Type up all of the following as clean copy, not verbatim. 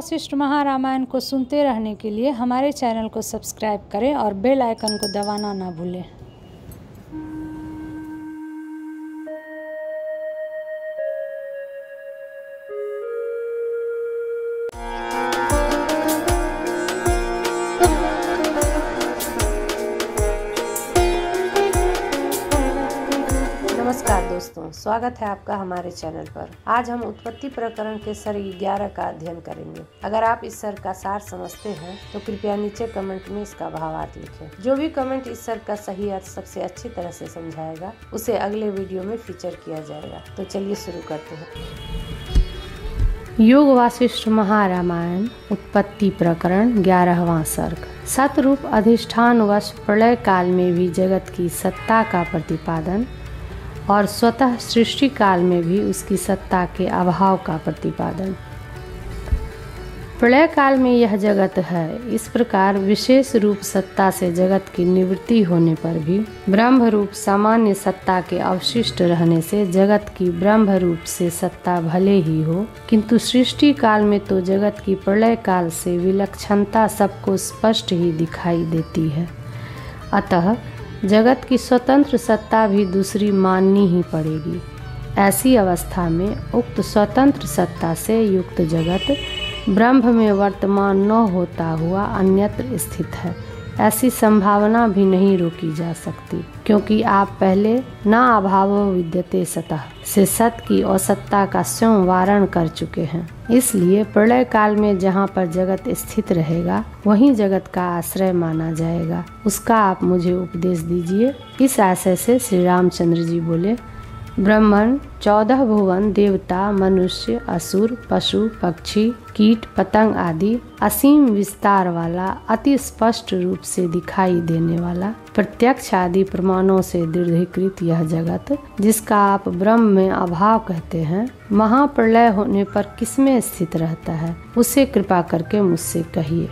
वासिष्ठ महारामायण को सुनते रहने के लिए हमारे चैनल को सब्सक्राइब करें और बेल आइकन को दबाना ना भूलें। नमस्कार दोस्तों, स्वागत है आपका हमारे चैनल पर। आज हम उत्पत्ति प्रकरण के सर्ग 11 का अध्ययन करेंगे। अगर आप इस सर्ग का सार समझते हैं तो कृपया नीचे कमेंट में इसका भावार्थ लिखें। जो भी कमेंट इस सर्ग का सही अर्थ सबसे अच्छी तरह से समझाएगा उसे अगले वीडियो में फीचर किया जाएगा। तो चलिए शुरू करते हैं। योग वासिष्ठ महारामायण उत्पत्ति प्रकरण 11वां सर्ग। सतरूप अधिष्ठानवश प्रलय काल में भी जगत की सत्ता का प्रतिपादन और स्वतः सृष्टि काल में भी उसकी सत्ता के अभाव का प्रतिपादन। प्रलय काल में यह जगत है, इस प्रकार विशेष रूप सत्ता से जगत की निवृत्ति होने पर भी ब्रह्म रूप सामान्य सत्ता के अवशिष्ट रहने से जगत की ब्रह्म रूप से सत्ता भले ही हो, किंतु सृष्टि काल में तो जगत की प्रलय काल से विलक्षणता सबको स्पष्ट ही दिखाई देती है। अतः जगत की स्वतंत्र सत्ता भी दूसरी माननी ही पड़ेगी। ऐसी अवस्था में उक्त स्वतंत्र सत्ता से युक्त जगत ब्रह्म में वर्तमान न होता हुआ अन्यत्र स्थित है। ऐसी संभावना भी नहीं रोकी जा सकती, क्योंकि आप पहले न अभावो विद्यते सतः से सत की असत्ता का स्वयं वारण कर चुके हैं। इसलिए प्रलय काल में जहाँ पर जगत स्थित रहेगा वहीं जगत का आश्रय माना जाएगा। उसका आप मुझे उपदेश दीजिए। इस आशय से श्री रामचंद्र जी बोले, ब्रह्मण 14 भुवन देवता मनुष्य असुर पशु पक्षी कीट पतंग आदि असीम विस्तार वाला अति स्पष्ट रूप से दिखाई देने वाला प्रत्यक्ष आदि प्रमाणों से दृढ़ीकृत यह जगत, जिसका आप ब्रह्म में अभाव कहते हैं, महाप्रलय होने पर किसमें स्थित रहता है, उसे कृपा करके मुझसे कहिए।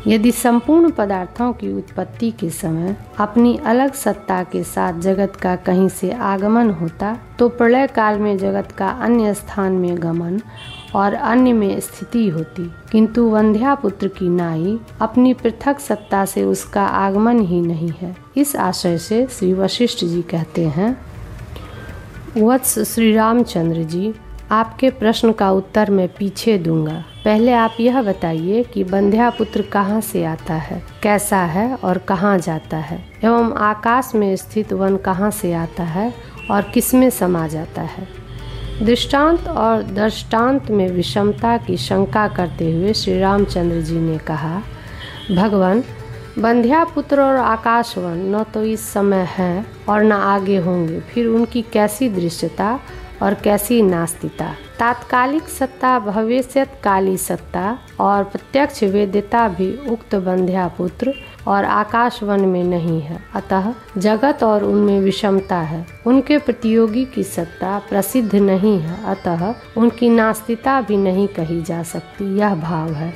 यदि संपूर्ण पदार्थों की उत्पत्ति के समय अपनी अलग सत्ता के साथ जगत का कहीं से आगमन होता तो प्रलय काल में जगत का अन्य स्थान में गमन और अन्य में स्थिति होती, किंतु वंध्यापुत्र की नाई अपनी पृथक सत्ता से उसका आगमन ही नहीं है। इस आशय से श्री वशिष्ठ जी कहते हैं, वत्स श्री रामचंद्र जी, आपके प्रश्न का उत्तर मैं पीछे दूंगा। पहले आप यह बताइए कि बंध्यापुत्र कहाँ से आता है, कैसा है और कहाँ जाता है, एवं आकाश में स्थित वन कहाँ से आता है और किसमें समा जाता है। दृष्टांत और दृष्टांत में विषमता की शंका करते हुए श्री रामचंद्र जी ने कहा, भगवान, बंध्यापुत्र और आकाशवन न तो इस समय है और न आगे होंगे, फिर उनकी कैसी दृश्यता और कैसी नास्तिता। तात्कालिक सत्ता भविष्यत्काली सत्ता और प्रत्यक्ष वेद्यता भी उक्त बंध्यापुत्र और आकाशवन में नहीं है। अतः जगत और उनमें विषमता है। उनके प्रतियोगी की सत्ता प्रसिद्ध नहीं है, अतः उनकी नास्तिता भी नहीं कही जा सकती। यह भाव है।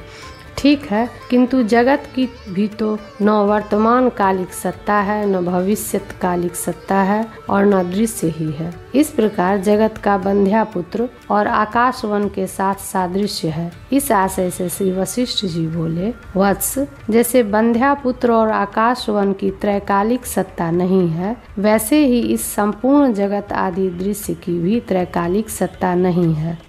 ठीक है, किंतु जगत की भी तो न वर्तमान कालिक सत्ता है, न भविष्यत कालिक सत्ता है और न दृश्य ही है। इस प्रकार जगत का बंध्यापुत्र और आकाशवन के साथ सादृश्य है। इस आशय से श्री वशिष्ठ जी बोले, वत्स, जैसे बंध्यापुत्र और आकाशवन की त्रैकालिक सत्ता नहीं है, वैसे ही इस संपूर्ण जगत आदि दृश्य की भी त्रैकालिक सत्ता नहीं है।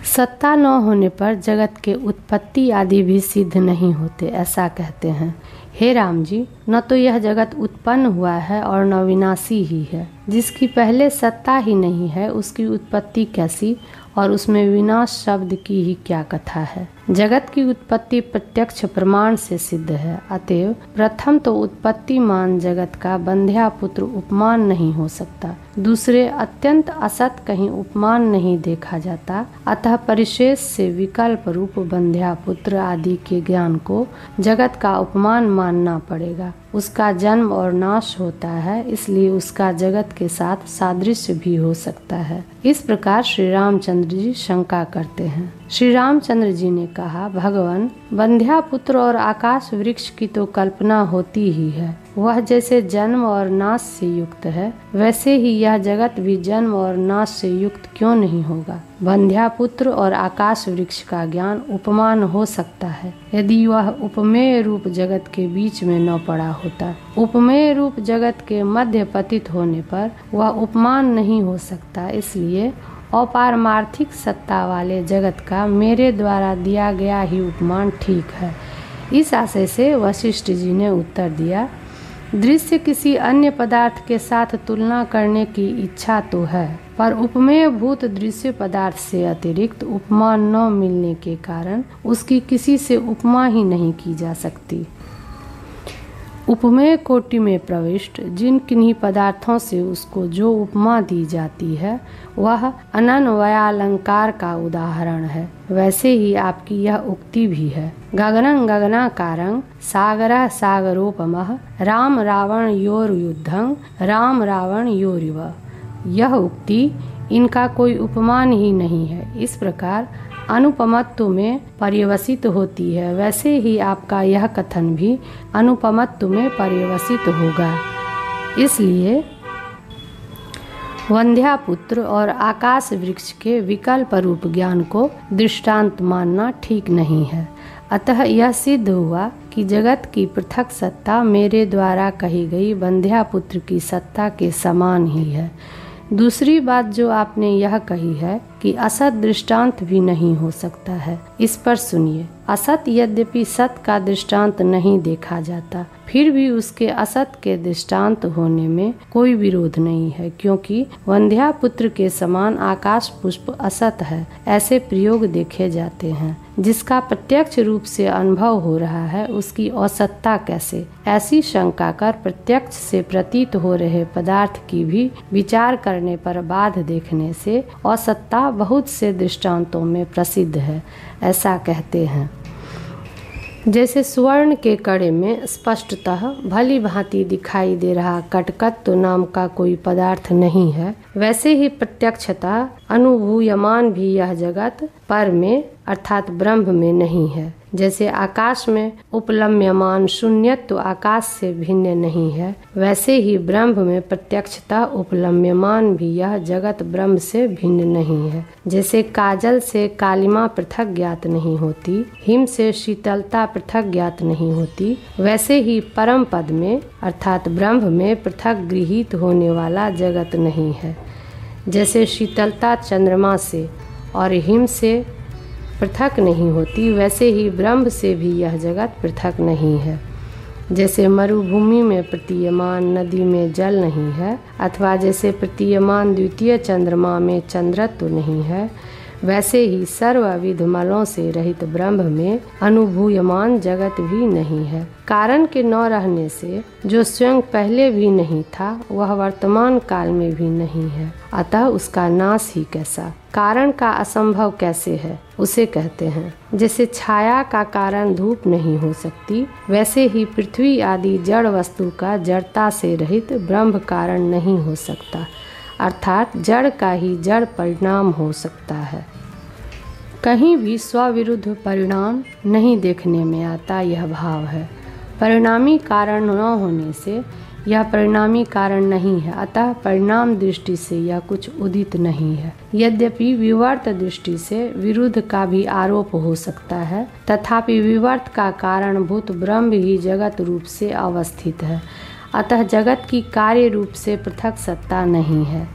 सत्ता न होने पर जगत के उत्पत्ति आदि भी सिद्ध नहीं होते, ऐसा कहते हैं। हे राम जी, न तो यह जगत उत्पन्न हुआ है और न विनाशी ही है। जिसकी पहले सत्ता ही नहीं है उसकी उत्पत्ति कैसी और उसमें विनाश शब्द की ही क्या कथा है। जगत की उत्पत्ति प्रत्यक्ष प्रमाण से सिद्ध है। अतएव प्रथम तो उत्पत्तिमान जगत का बंध्यापुत्र उपमान नहीं हो सकता। दूसरे अत्यंत असत कहीं उपमान नहीं देखा जाता। अतः परिशेष से विकल्प रूप बंध्यापुत्र आदि के ज्ञान को जगत का उपमान मानना पड़ेगा। उसका जन्म और नाश होता है, इसलिए उसका जगत के साथ सादृश्य भी हो सकता है। इस प्रकार श्री रामचंद्र जी शंका करते हैं। श्री रामचंद्र जी ने कहा, भगवान, बंध्यापुत्र और आकाश वृक्ष की तो कल्पना होती ही है, वह जैसे जन्म और नाश से युक्त है, वैसे ही यह जगत भी जन्म और नाश से युक्त क्यों नहीं होगा। बंध्यापुत्र और आकाश वृक्ष का ज्ञान उपमान हो सकता है यदि वह उपमेय रूप जगत के बीच में न पड़ा होता। उपमेय रूप जगत के मध्य पतित होने पर वह उपमान नहीं हो सकता। इसलिए अपारमार्थिक सत्ता वाले जगत का मेरे द्वारा दिया गया ही उपमान ठीक है। इस आशय से वशिष्ठ जी ने उत्तर दिया, दृश्य किसी अन्य पदार्थ के साथ तुलना करने की इच्छा तो है, पर उपमेय भूत दृश्य पदार्थ से अतिरिक्त उपमा न मिलने के कारण उसकी किसी से उपमा ही नहीं की जा सकती। उपमेय कोटि में प्रविष्ट जिन किन्हीं पदार्थों से उसको जो उपमा दी जाती है वह अनन्वयालंकार का उदाहरण है। वैसे ही आपकी यह उक्ति भी है, गगनं गगनाकारं सागरः सागरोपमः राम रावण योर युद्धं राम रावण योरिव। यह उक्ति इनका कोई उपमान ही नहीं है। इस प्रकार अनुपमत्व में पर्यवसित होती है, वैसे ही आपका यह कथन भी अनुपमत्व में पर्यवसित होगा। इसलिए वंध्यापुत्र और आकाश वृक्ष के विकल्प रूप ज्ञान को दृष्टांत मानना ठीक नहीं है। अतः यह सिद्ध हुआ कि जगत की पृथक सत्ता मेरे द्वारा कही गई वंध्यापुत्र की सत्ता के समान ही है। दूसरी बात जो आपने यह कही है कि असत दृष्टांत भी नहीं हो सकता है, इस पर सुनिए। असत यद्यपि सत का दृष्टांत नहीं देखा जाता, फिर भी उसके असत के दृष्टांत होने में कोई विरोध नहीं है, क्योंकि वंध्यापुत्र के समान आकाश पुष्प असत है ऐसे प्रयोग देखे जाते हैं। जिसका प्रत्यक्ष रूप से अनुभव हो रहा है उसकी असत्ता कैसे? ऐसी शंका कर प्रत्यक्ष से प्रतीत हो रहे पदार्थ की भी विचार करने पर बाध देखने से असत्ता बहुत से दृष्टांतों में प्रसिद्ध है, ऐसा कहते हैं। जैसे स्वर्ण के कड़े में स्पष्टतः भली भांति दिखाई दे रहा कटकत्व नाम का कोई पदार्थ नहीं है, वैसे ही प्रत्यक्षतः अनुभूयमान भी यह जगत पर में अर्थात ब्रह्म में नहीं है। जैसे आकाश में उपलम्यमान शून्यत्व आकाश से भिन्न नहीं है, वैसे ही ब्रह्म में प्रत्यक्षतः उपलम्यमान भी यह जगत ब्रह्म से भिन्न नहीं है। जैसे काजल से कालिमा पृथक ज्ञात नहीं होती, हिम से शीतलता पृथक ज्ञात नहीं होती, वैसे ही परम पद में अर्थात ब्रह्म में पृथक गृहीत होने वाला जगत नहीं है। जैसे शीतलता चंद्रमा से और हिम से पृथक नहीं होती, वैसे ही ब्रह्म से भी यह जगत पृथक नहीं है। जैसे मरुभूमि में प्रतीयमान नदी में जल नहीं है, अथवा जैसे प्रतीयमान द्वितीय चंद्रमा में चंद्रत्व नहीं है, वैसे ही सर्वविध मलों से रहित ब्रह्म में अनुभूयमान जगत भी नहीं है। कारण के न रहने से जो स्वयं पहले भी नहीं था वह वर्तमान काल में भी नहीं है, अतः उसका नाश ही कैसा? कारण का असंभव कैसे है उसे कहते हैं। जैसे छाया का कारण धूप नहीं हो सकती, वैसे ही पृथ्वी आदि जड़ वस्तु का जड़ता से रहित ब्रह्म कारण नहीं हो सकता, अर्थात जड़ का ही जड़ परिणाम हो सकता है। कहीं भी स्वविरुद्ध परिणाम नहीं देखने में आता, यह भाव है। परिणामी कारण न होने से यह परिणामी कारण नहीं है, अतः परिणाम दृष्टि से यह कुछ उदित नहीं है। यद्यपि विवर्त दृष्टि से विरुद्ध का भी आरोप हो सकता है, तथापि विवर्त का कारणभूत ब्रह्म ही जगत रूप से अवस्थित है, अतः जगत की कार्य रूप से पृथक सत्ता नहीं है।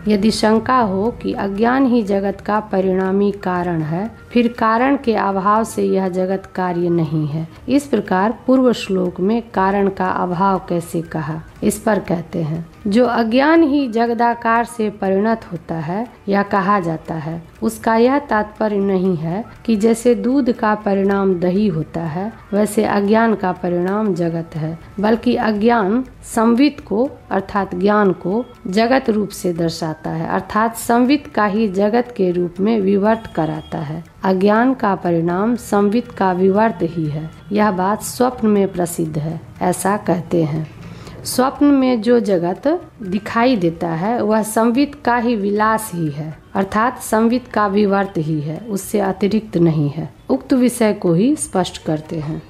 यदि शंका हो कि अज्ञान ही जगत का परिणामी कारण है, फिर कारण के अभाव से यह जगत कार्य नहीं है। इस प्रकार पूर्व श्लोक में कारण का अभाव कैसे कहा, इस पर कहते हैं, जो अज्ञान ही जगदाकार से परिणत होता है या कहा जाता है, उसका यह तात्पर्य नहीं है कि जैसे दूध का परिणाम दही होता है वैसे अज्ञान का परिणाम जगत है, बल्कि अज्ञान संवित को अर्थात ज्ञान को जगत रूप से दर्शाता है, अर्थात संवित का ही जगत के रूप में विवर्त कराता है। अज्ञान का परिणाम संवित का विवर्त ही है। यह बात स्वप्न में प्रसिद्ध है, ऐसा कहते हैं। स्वप्न में जो जगत दिखाई देता है वह संवित का ही विलास ही है, अर्थात संवित का विवर्त ही है, उससे अतिरिक्त नहीं है। उक्त विषय को ही स्पष्ट करते हैं।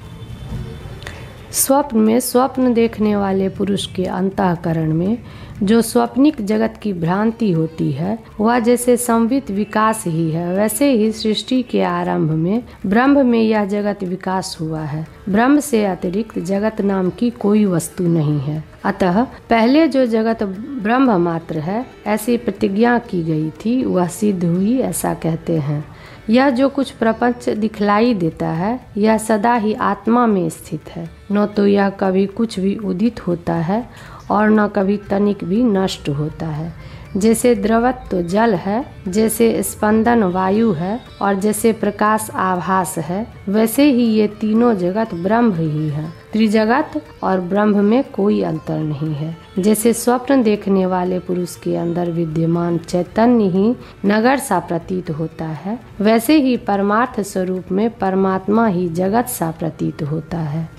स्वप्न में स्वप्न देखने वाले पुरुष के अंतःकरण में जो स्वप्निक जगत की भ्रांति होती है वह जैसे संवित विकास ही है, वैसे ही सृष्टि के आरंभ में ब्रह्म में यह जगत विकास हुआ है। ब्रह्म से अतिरिक्त जगत नाम की कोई वस्तु नहीं है। अतः पहले जो जगत ब्रह्म मात्र है ऐसी प्रतिज्ञा की गई थी वह सिद्ध हुई, ऐसा कहते हैं। यह जो कुछ प्रपंच दिखलाई देता है यह सदा ही आत्मा में स्थित है, न तो यह कभी कुछ भी उदित होता है और न कभी तनिक भी नष्ट होता है। जैसे द्रवत्व जल है, जैसे स्पंदन वायु है और जैसे प्रकाश आभास है, वैसे ही ये तीनों जगत ब्रह्म ही है। त्रिजगत और ब्रह्म में कोई अंतर नहीं है। जैसे स्वप्न देखने वाले पुरुष के अंदर विद्यमान चैतन्य ही नगर सा प्रतीत होता है, वैसे ही परमार्थ स्वरूप में परमात्मा ही जगत सा प्रतीत होता है।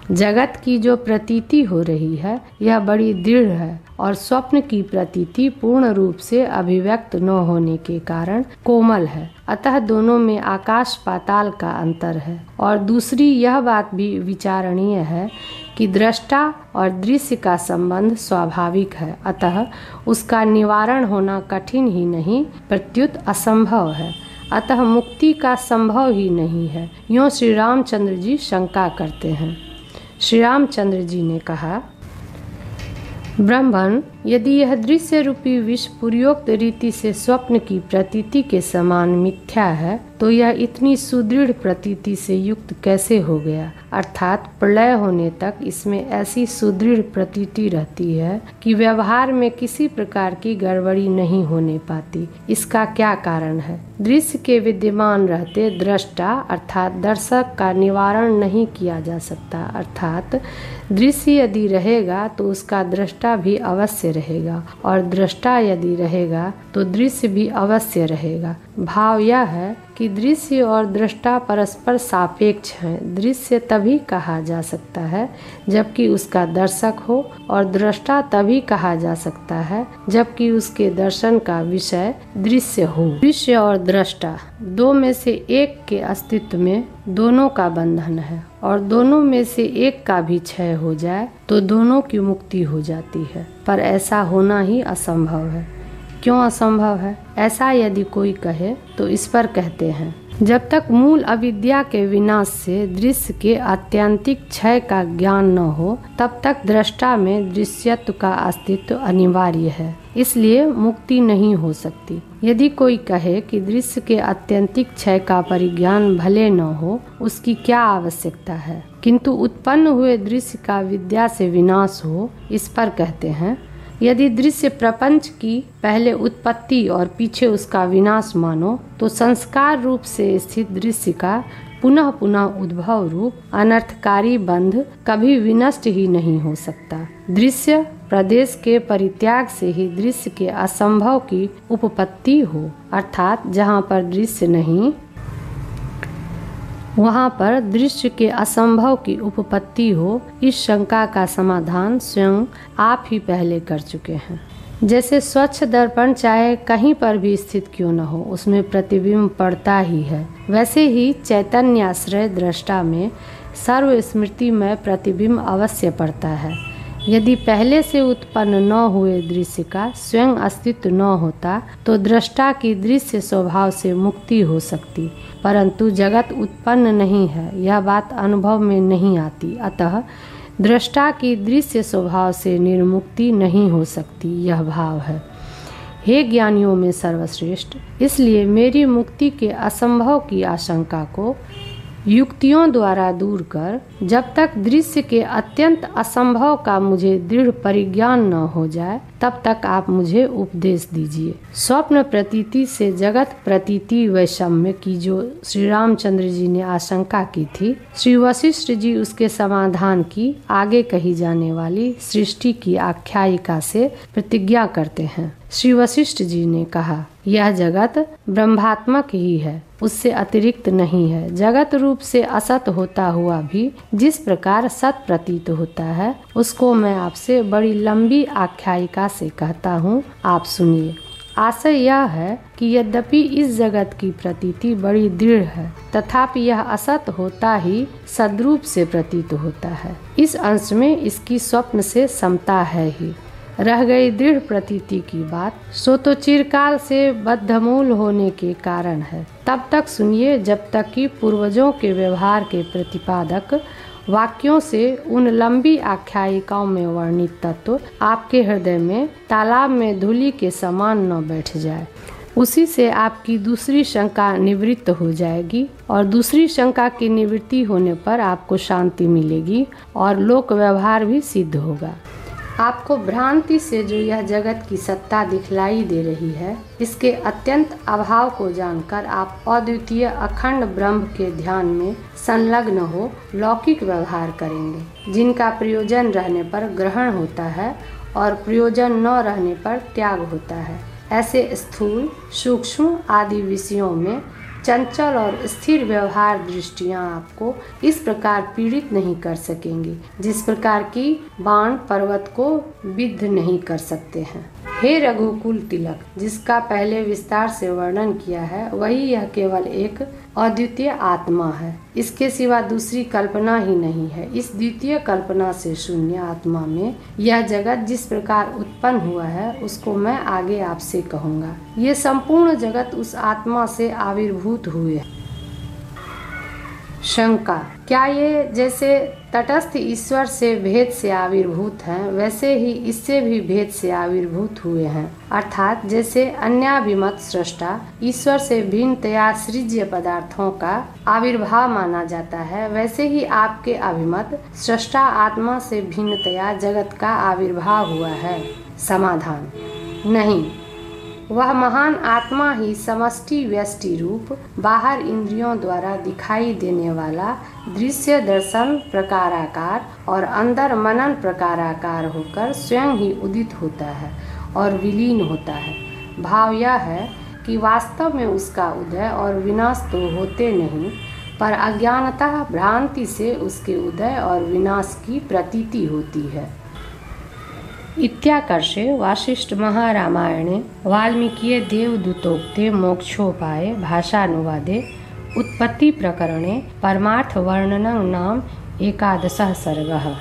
जगत की जो प्रतीति हो रही है यह बड़ी दृढ़ है और स्वप्न की प्रतीति पूर्ण रूप से अभिव्यक्त न होने के कारण कोमल है। अतः दोनों में आकाश पाताल का अंतर है। और दूसरी यह बात भी विचारणीय है कि दृष्टा और दृश्य का संबंध स्वाभाविक है, अतः उसका निवारण होना कठिन ही नहीं प्रत्युत असंभव है। अतः मुक्ति का संभव ही नहीं है। यूँ श्री रामचंद्र जी शंका करते हैं। श्री रामचंद्र जी ने कहा, ब्राह्मण, यदि यह दृश्य रूपी विष पूर्वोक्त रीति से स्वप्न की प्रतीति के समान मिथ्या है तो यह इतनी सुदृढ़ प्रतीति से युक्त कैसे हो गया? अर्थात प्रलय होने तक इसमें ऐसी सुदृढ़ प्रतीति रहती है कि व्यवहार में किसी प्रकार की गड़बड़ी नहीं होने पाती। इसका क्या कारण है? दृश्य के विद्यमान रहते दृष्टा अर्थात दर्शक का निवारण नहीं किया जा सकता। अर्थात दृश्य यदि रहेगा तो उसका दृष्टा भी अवश्य रहेगा और दृष्टा यदि रहेगा तो दृश्य भी अवश्य रहेगा। भाव यह है कि दृश्य और दृष्टा परस्पर सापेक्ष हैं। दृश्य तभी कहा जा सकता है जबकि उसका दर्शक हो और दृष्टा तभी कहा जा सकता है जबकि उसके दर्शन का विषय दृश्य हो। दृश्य और दृष्टा दो में से एक के अस्तित्व में दोनों का बंधन है और दोनों में से एक का भी क्षय हो जाए तो दोनों की मुक्ति हो जाती है। पर ऐसा होना ही असंभव है। क्यों असंभव है? ऐसा यदि कोई कहे तो इस पर कहते हैं, जब तक मूल अविद्या के विनाश से दृश्य के आत्यंतिक क्षय का ज्ञान न हो तब तक दृष्टा में दृश्यत्व का अस्तित्व अनिवार्य है, इसलिए मुक्ति नहीं हो सकती। यदि कोई कहे कि दृश्य के आत्यंतिक क्षय का परिज्ञान भले न हो, उसकी क्या आवश्यकता है, किंतु उत्पन्न हुए दृश्य का विद्या से विनाश हो, इस पर कहते हैं, यदि दृश्य प्रपंच की पहले उत्पत्ति और पीछे उसका विनाश मानो तो संस्कार रूप से स्थित दृश्य का पुनः पुनः उद्भव रूप अनर्थकारी बंध कभी विनष्ट ही नहीं हो सकता। दृश्य प्रदेश के परित्याग से ही दृश्य के असंभव की उपपत्ति हो, अर्थात जहाँ पर दृश्य नहीं वहाँ पर दृश्य के असंभव की उपपत्ति हो। इस शंका का समाधान स्वयं आप ही पहले कर चुके हैं। जैसे स्वच्छ दर्पण चाहे कहीं पर भी स्थित क्यों न हो उसमें प्रतिबिंब पड़ता ही है, वैसे ही चैतन्याश्रय दृष्टा में सर्व स्मृति में प्रतिबिंब अवश्य पड़ता है। यदि पहले से उत्पन्न न हुए दृश्य का स्वयं अस्तित्व न होता तो दृष्टा की दृश्य स्वभाव से मुक्ति हो सकती, परंतु जगत उत्पन्न नहीं है, यह बात अनुभव में नहीं आती। अतः दृष्टा की दृश्य स्वभाव से निर्मुक्ति नहीं हो सकती, यह भाव है। हे ज्ञानियों में सर्वश्रेष्ठ, इसलिए मेरी मुक्ति के असंभव की आशंका को युक्तियों द्वारा दूर कर जब तक दृश्य के अत्यंत असंभव का मुझे दृढ़ परिज्ञान न हो जाए तब तक आप मुझे उपदेश दीजिए। स्वप्न प्रतीति से जगत प्रतीति वैषम्य की जो श्री रामचंद्र जी ने आशंका की थी, श्री वशिष्ठ जी उसके समाधान की आगे कही जाने वाली सृष्टि की आख्यायिका से प्रतिज्ञा करते हैं। श्री वशिष्ठ जी ने कहा, यह जगत ब्रह्मात्मक ही है, उससे अतिरिक्त नहीं है। जगत रूप से असत होता हुआ भी जिस प्रकार सत प्रतीत होता है उसको मैं आपसे बड़ी लंबी आख्यायिका से कहता हूँ, आप सुनिए। आशय यह है कि यद्यपि इस जगत की प्रतीति बड़ी दृढ़ है, तथापि यह असत होता ही सद्रूप से प्रतीत होता है। इस अंश में इसकी स्वप्न से समता है ही। रह गई दृढ़ प्रतीति की बात, सो तो चिरकाल से बद्धमूल होने के कारण है। तब तक सुनिए जब तक कि पूर्वजों के व्यवहार के प्रतिपादक वाक्यों से उन लंबी आख्यायिकाओं में वर्णित तत्व आपके हृदय में तालाब में धूलि के समान न बैठ जाए। उसी से आपकी दूसरी शंका निवृत्त हो जाएगी और दूसरी शंका की निवृत्ति होने पर आपको शांति मिलेगी और लोक व्यवहार भी सिद्ध होगा। आपको भ्रांति से जो यह जगत की सत्ता दिखलाई दे रही है, इसके अत्यंत अभाव को जानकर आप अद्वितीय अखंड ब्रह्म के ध्यान में संलग्न हो लौकिक व्यवहार करेंगे, जिनका प्रयोजन रहने पर ग्रहण होता है और प्रयोजन न रहने पर त्याग होता है। ऐसे स्थूल, सूक्ष्म आदि विषयों में चंचल और स्थिर व्यवहार दृष्टियां आपको इस प्रकार पीड़ित नहीं कर सकेंगी, जिस प्रकार की बाण पर्वत को विद्ध नहीं कर सकते हैं। हे रघुकुल तिलक, जिसका पहले विस्तार से वर्णन किया है, वही यह केवल एक अद्वितीय आत्मा है। इसके सिवा दूसरी कल्पना ही नहीं है। इस द्वितीय कल्पना से शून्य आत्मा में यह जगत जिस प्रकार उत्पन्न हुआ है, उसको मैं आगे आपसे कहूँगा। ये संपूर्ण जगत उस आत्मा से आविर्भूत हुए। शंका, क्या ये जैसे तटस्थ ईश्वर से भेद से आविर्भूत हैं, वैसे ही इससे भी भेद से आविर्भूत हुए हैं? अर्थात जैसे अन्याभिमत सृष्टा ईश्वर से भिन्नतया सृज्य पदार्थों का आविर्भाव माना जाता है, वैसे ही आपके अभिमत सृष्टा आत्मा से भिन्नतया जगत का आविर्भाव हुआ है। समाधान, नहीं, वह महान आत्मा ही समष्टि व्यष्टि रूप बाहर इंद्रियों द्वारा दिखाई देने वाला दृश्य दर्शन प्रकाराकार और अंदर मनन प्रकाराकार होकर स्वयं ही उदित होता है और विलीन होता है। भाव यह है कि वास्तव में उसका उदय और विनाश तो होते नहीं, पर अज्ञानता भ्रांति से उसके उदय और विनाश की प्रतीति होती है। इत्याकर्षे वासिष्ठ महारामायणे वाल्मीकिये देवदूतोक्ते मोक्षोपाये भाषानुवादे उत्पत्ति प्रकरणे परमार्थ वर्णनं नाम 11 सर्गः।